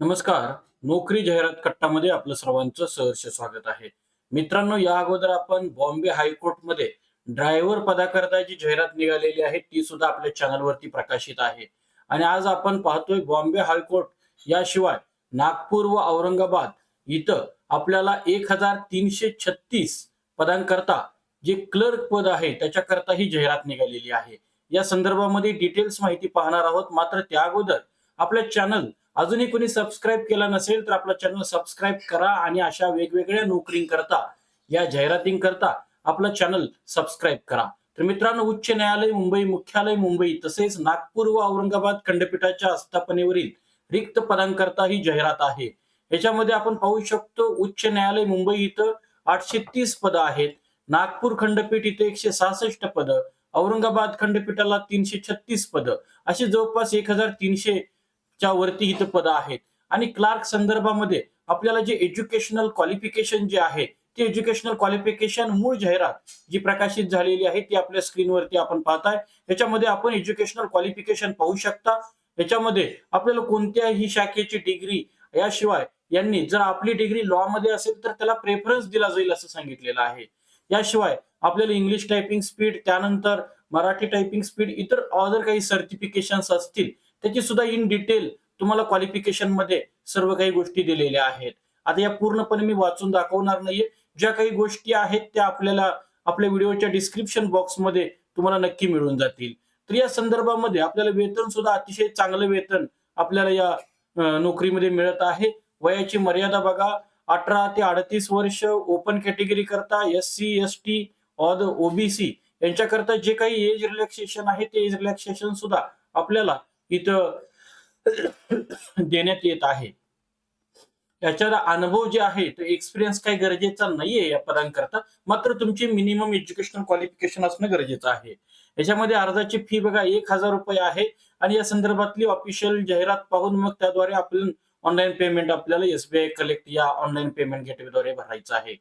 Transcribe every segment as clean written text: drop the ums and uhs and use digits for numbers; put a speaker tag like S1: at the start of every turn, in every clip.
S1: नमस्कार. नोकरी जाहिरात कट्टामध्ये आपलं सर्वांचं सहर्ष स्वागत आहे. मित्रांनो, या अगोदर आपण बॉम्बे हायकोर्टमध्ये ड्रायव्हर पदाकरता जी जाहिरात निघालेली आहे, ती सुद्धा आपल्या चॅनलवरती प्रकाशित आहे. आणि आज आपण पाहतोय बॉम्बे हायकोर्ट याशिवाय नागपूर व औरंगाबाद इथं आपल्याला 1336 पदांकरता जे क्लर्क पद आहे, त्याच्याकरता ही जाहिरात निघालेली आहे. या संदर्भामध्ये डिटेल्स माहिती पाहणार आहोत. मात्र त्या अगोदर आपल्या चॅनल अजूनही कोणी सबस्क्राईब केला नसेल तर आपला चॅनल सबस्क्राईब करा आणि अशा वेगवेगळ्या नोकरींकरता या जाहिरातींकरता आपला चॅनल सबस्क्राईब करा. तर मित्रांनो, उच्च न्यायालय मुंबई, मुख्यालय मुंबई तसेच नागपूर व औरंगाबाद खंडपीठाच्या आस्थापनेवरील रिक्त पदांकरता ही जाहिरात आहे. याच्यामध्ये आपण पाहू शकतो, उच्च न्यायालय मुंबई इथं 830 पदं आहेत. नागपूर खंडपीठ इथे 166 पदं, औरंगाबाद खंडपीठाला 336 पदं, अशी जवळपास 1300 च्या वरती इथं पदं आहेत. आणि क्लार्क संदर्भामध्ये आपल्याला जे एज्युकेशनल क्वालिफिकेशन जे आहे, ते एज्युकेशनल क्वालिफिकेशन मूळ जाहिरात जी प्रकाशित झालेली आहे ती आपल्या स्क्रीनवरती आपण पाहताय. याच्यामध्ये आपण एज्युकेशनल क्वालिफिकेशन पाहू शकता. याच्यामध्ये आपल्याला कोणत्याही शाखेची डिग्री याशिवाय यांनी जर आपली डिग्री लॉ मध्ये असेल तर त्याला प्रेफरन्स दिला जाईल असं सांगितलेलं आहे. याशिवाय आपल्याला इंग्लिश टायपिंग स्पीड, त्यानंतर मराठी टायपिंग स्पीड, इतर अदर काही सर्टिफिकेशन्स असतील त्याची सुद्धा इन डिटेल तुम्हाला क्वालिफिकेशन मध्ये सर्व काही गोष्टी दिलेल्या आहेत. आता या पूर्णपणे मी वाचून दाखवणार नाहीये. ज्या काही गोष्टी आहेत त्या आपल्याला आपल्या व्हिडिओच्या डिस्क्रिप्शन बॉक्समध्ये तुम्हाला नक्की मिळून जातील. तर या संदर्भामध्ये आपल्याला वेतन सुद्धा अतिशय चांगलं वेतन आपल्याला या नोकरीमध्ये मिळत आहे. वयाची मर्यादा बघा, 18 ते 38 वर्ष ओपन कॅटेगरी करता, एससी, एसटी, ओबीसी यांच्याकरता जे काही एज रिलॅक्सेशन आहे ते एज रिलॅक्सेशन सुद्धा आपल्याला इथं देण्यात येत आहे. याच्याला अनुभव जे आहे तो एक्सपिरियन्स काही गरजेचा नाहीये या पदांकरता. मात्र तुमची मिनिमम एज्युकेशनल क्वालिफिकेशन असणं गरजेचं आहे. याच्यामध्ये अर्जाची फी बघा ₹1000 आहे आणि या संदर्भातली ऑफिशियल जाहिरात पाहून मग त्याद्वारे आपण ऑनलाईन पेमेंट आपल्याला एसबीआय कलेक्ट या ऑनलाईन पेमेंट गेटवेद्वारे भरायचं आहे.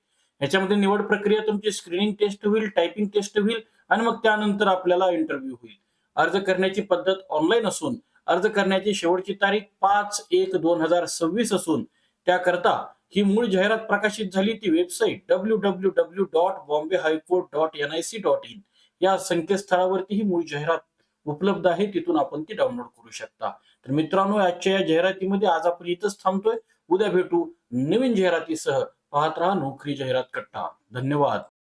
S1: याच्यामध्ये निवड प्रक्रिया तुमची स्क्रीनिंग टेस्ट होईल, टायपिंग टेस्ट होईल आणि मग त्यानंतर आपल्याला इंटरव्ह्यू होईल. अर्ज करण्याची पद्धत ऑनलाईन असून अर्ज करण्याची शेवटची तारीख 5/1/2026 असून त्याकरता ही मूळ जाहिरात प्रकाशित झाली ती वेबसाईट www.bombayhighcourt.nic.in या संकेतस्थळावरती ही मूळ जाहिरात उपलब्ध आहे. तिथून आपण ती डाउनलोड करू शकता. तर मित्रांनो, आजच्या या जाहिरातीमध्ये आज आपण इथंच थांबतोय. उद्या भेटू नवीन जाहिरातीसह. पाहत राहा नोकरी जाहिरात कट्टा. धन्यवाद.